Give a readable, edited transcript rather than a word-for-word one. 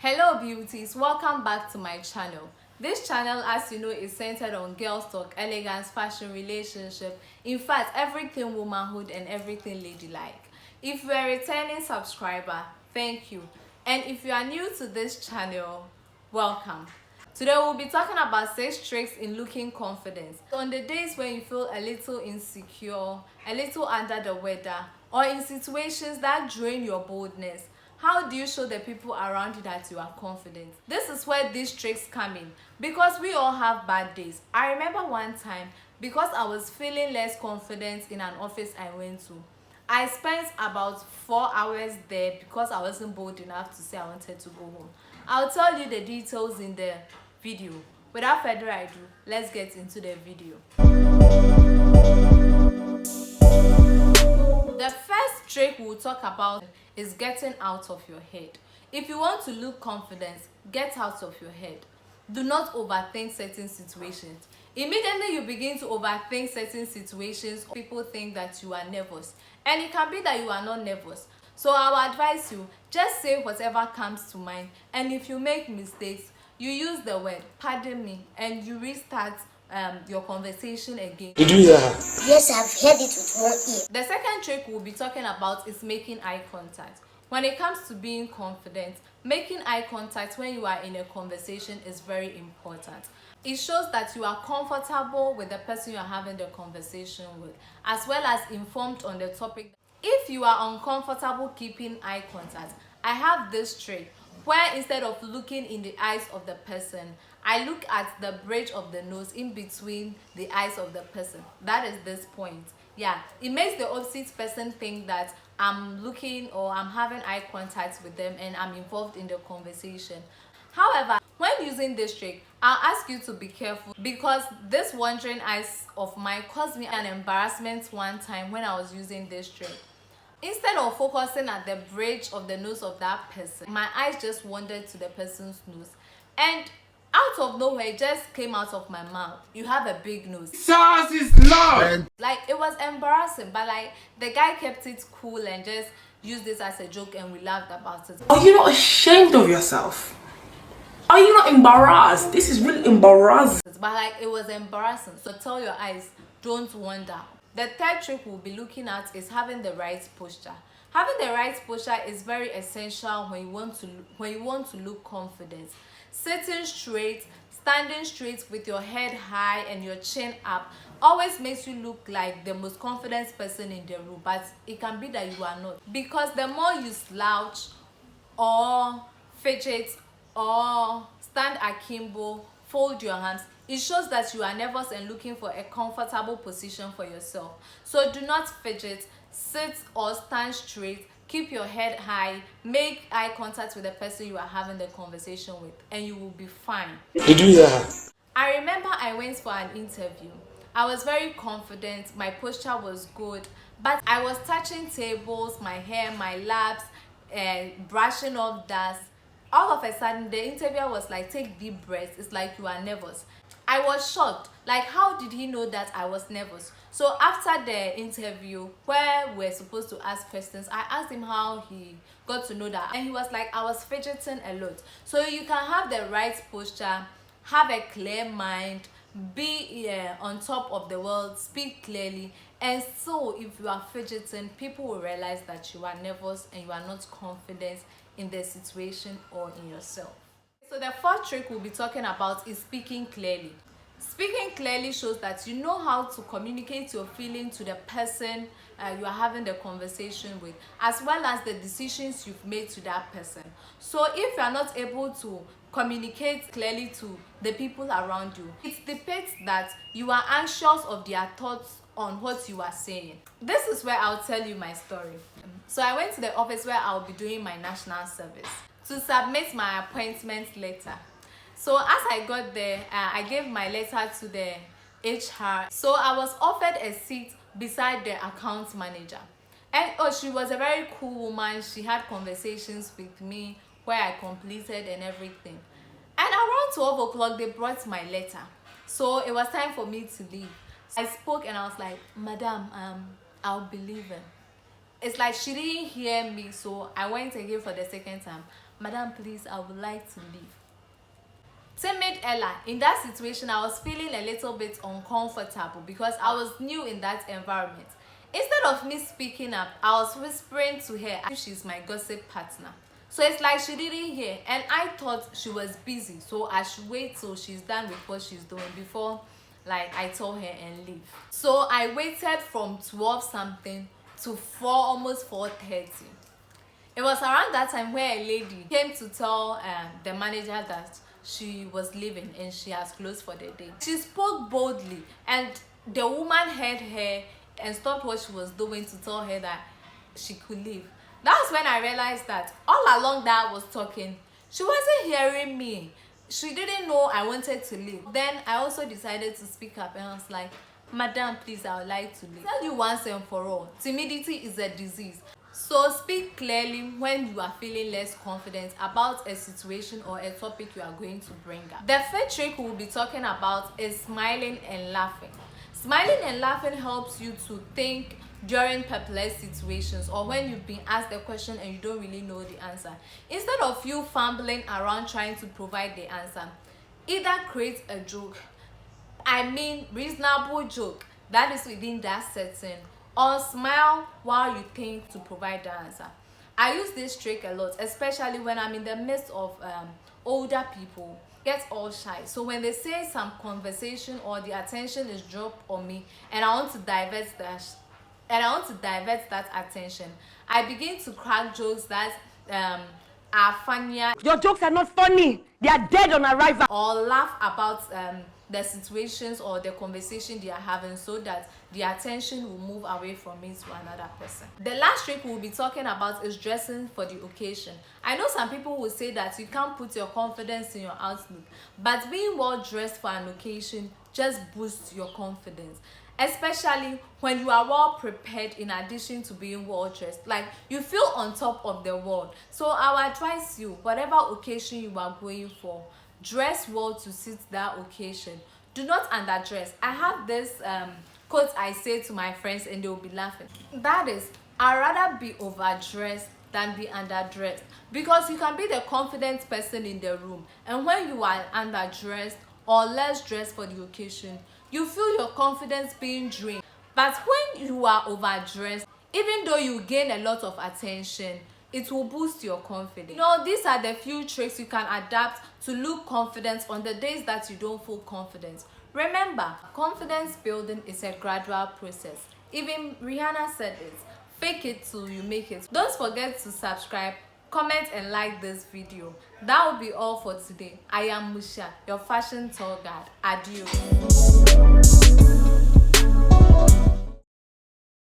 Hello beauties, welcome back to my channel. This channel, as you know, is centered on girls talk, elegance, fashion, relationship, in fact everything womanhood and everything ladylike. If you are a returning subscriber, thank you, and if you are new to this channel, welcome. Today we'll be talking about 6 tricks in looking confident. On the days when you feel a little insecure, a little under the weather, or in situations that drain your boldness, how do you show the people around you that you are confident? This is where these tricks come in, because we all have bad days. I remember one time, because I was feeling less confident in an office I went to, I spent about 4 hours there because I wasn't bold enough to say I wanted to go home. I'll tell you the details in the video. Without further ado, let's get into the video. The first trick we'll talk about is getting out of your head. If you want to look confident, get out of your head. Do not overthink certain situations. Immediately you begin to overthink certain situations, people think that you are nervous, and it can be that you are not nervous. So I will advise you, just say whatever comes to mind, and if you make mistakes, you use the word pardon me and you restart your conversation again. Did you hear her? Yes, I've heard it with one ear. The second trick we'll be talking about is making eye contact. When it comes to being confident, making eye contact when you are in a conversation is very important. It shows that you are comfortable with the person you are having the conversation with, as well as informed on the topic. If you are uncomfortable keeping eye contact, I have this trick where instead of looking in the eyes of the person, I look at the bridge of the nose in between the eyes of the person. That is this point. Yeah, it makes the opposite person think that I'm looking or I'm having eye contact with them and I'm involved in the conversation. However, when using this trick, I'll ask you to be careful, because this wandering eyes of mine caused me an embarrassment one time when I was using this trick. Instead of focusing at the bridge of the nose of that person, my eyes just wandered to the person's nose, and out of nowhere it just came out of my mouth. You have a big nose. SARS is love! Like, it was embarrassing, but like the guy kept it cool and just used this as a joke and we laughed about it. Are you not ashamed of yourself? Are you not embarrassed? This is really embarrassing. But like, it was embarrassing. So tell your eyes, don't wander. The third trick we'll be looking at is having the right posture. Having the right posture is very essential when you want to look confident. Sitting straight, standing straight with your head high and your chin up always makes you look like the most confident person in the room, but it can be that you are not, because the more you slouch or fidget or stand akimbo, fold your hands, it shows that you are nervous and looking for a comfortable position for yourself. So do not fidget, sit or stand straight, keep your head high, make eye contact with the person you are having the conversation with, and you will be fine. Did you hear her? I remember I went for an interview. I was very confident, my posture was good, but I was touching tables, my hair, my laps, brushing off dust. All of a sudden the interviewer was like, take deep breaths, it's like you are nervous. I was shocked, like how did he know that I was nervous? So after the interview where we're supposed to ask questions, I asked him how he got to know that, and he was like, I was fidgeting a lot. So you can have the right posture, have a clear mind, be on top of the world, speak clearly, and so if you are fidgeting, people will realize that you are nervous and you are not confident in the situation or in yourself. So the fourth trick we'll be talking about is speaking clearly. Speaking clearly shows that you know how to communicate your feeling to the person you are having the conversation with, as well as the decisions you've made to that person. So if you are not able to communicate clearly to the people around you, it depicts that you are anxious of their thoughts on what you are saying. This is where I'll tell you my story. So I went to the office where I'll be doing my national service to submit my appointment letter. So as I got there, I gave my letter to the HR. So I was offered a seat beside the account manager, and she was a very cool woman. She had conversations with me where I completed and everything. And around 12 o'clock they brought my letter, so it was time for me to leave. I spoke and I was like, Madam, I'll be leaving. It's like she didn't hear me, so I went again for the second time. Madam, please, I would like to leave. Timid Ella, in that situation, I was feeling a little bit uncomfortable because I was new in that environment. Instead of me speaking up, I was whispering to her as if she's my gossip partner. So it's like she didn't hear, and I thought she was busy, so I should wait till she's done with what she's doing before I told her and leave. So I waited from 12 something to 4, almost 4:30. It was around that time where a lady came to tell the manager that she was leaving and she has closed for the day. She spoke boldly, and the woman heard her and stopped what she was doing to tell her that she could leave. That's when I realized that all along that I was talking, she wasn't hearing me. She didn't know I wanted to leave. Then I also decided to speak up, and I was like, Madam, please, I would like to leave. Tell you once and for all, timidity is a disease. So speak clearly when you are feeling less confident about a situation or a topic you are going to bring up. The third trick we'll be talking about is smiling and laughing. Smiling and laughing helps you to think during perplexed situations or when you've been asked a question and you don't really know the answer. Instead of you fumbling around trying to provide the answer, either create a joke, reasonable joke that is within that setting, or smile while you think to provide the answer. I use this trick a lot, especially when I'm in the midst of older people. Get all shy, so when they say some conversation or the attention is dropped on me and I want to divert that attention, I begin to crack jokes that are funnier. Your jokes are not funny, they are dead on arrival. Or laugh about the situations or the conversation they are having, so that the attention will move away from me to another person. The last trick we'll be talking about is dressing for the occasion. I know some people will say that you can't put your confidence in your outlook, but being well dressed for an occasion just boosts your confidence, especially when you are well prepared in addition to being well dressed. Like, you feel on top of the world. So I would advise you, whatever occasion you are going for, dress well to suit that occasion. Do not underdress. I have this quote I say to my friends and they will be laughing. That is, I'd rather be overdressed than be underdressed, because you can be the confident person in the room, and when you are underdressed or less dressed for the occasion, you feel your confidence being drained. But when you are overdressed, even though you gain a lot of attention, it will boost your confidence. You know, these are the few tricks you can adapt to look confident on the days that you don't feel confident. Remember, confidence building is a gradual process. Even Rihanna said it, fake it till you make it. Don't forget to subscribe, comment and like this video. That will be all for today. I am MUSHYIA, your fashion tour guide. Adios.